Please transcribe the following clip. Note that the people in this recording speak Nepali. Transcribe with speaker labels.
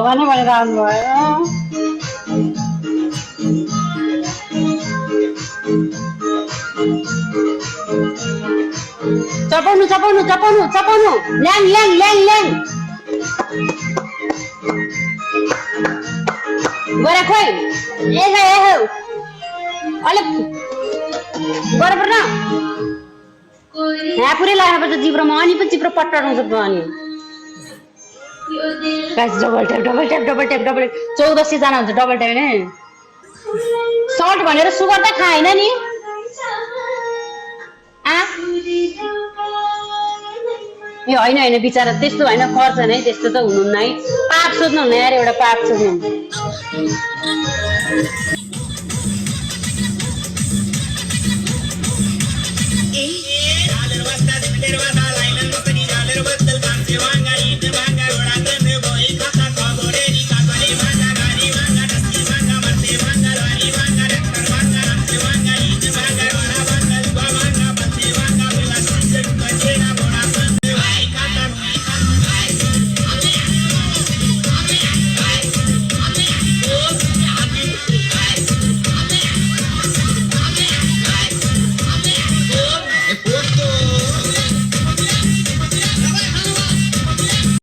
Speaker 1: भने भनेर आउनु भयो चपाउनु चपाउनु चपाउनु चपाउनु ल्याङ ल्याङ ल्याङ ल्याङ गरे खोइ ए हे अलिक गरे पर्न यहाँ पुरै लाग्नुपर्छ जिब्रोमा अनि पनि जिब्रो पट्टाउनु सक्छ अनि guys double tap double tap double tap double 1400 जना हुन्छ डबल ट्याप हैन सल्ट भनेर सुगर त खाएन नि आ ए हैन हैन बिचारा त्यस्तो हैन खर्च नै त्यस्तो त हुनुहुन्न है पाप सोध्नु हुन्न यार एउटा पाप सोध्नु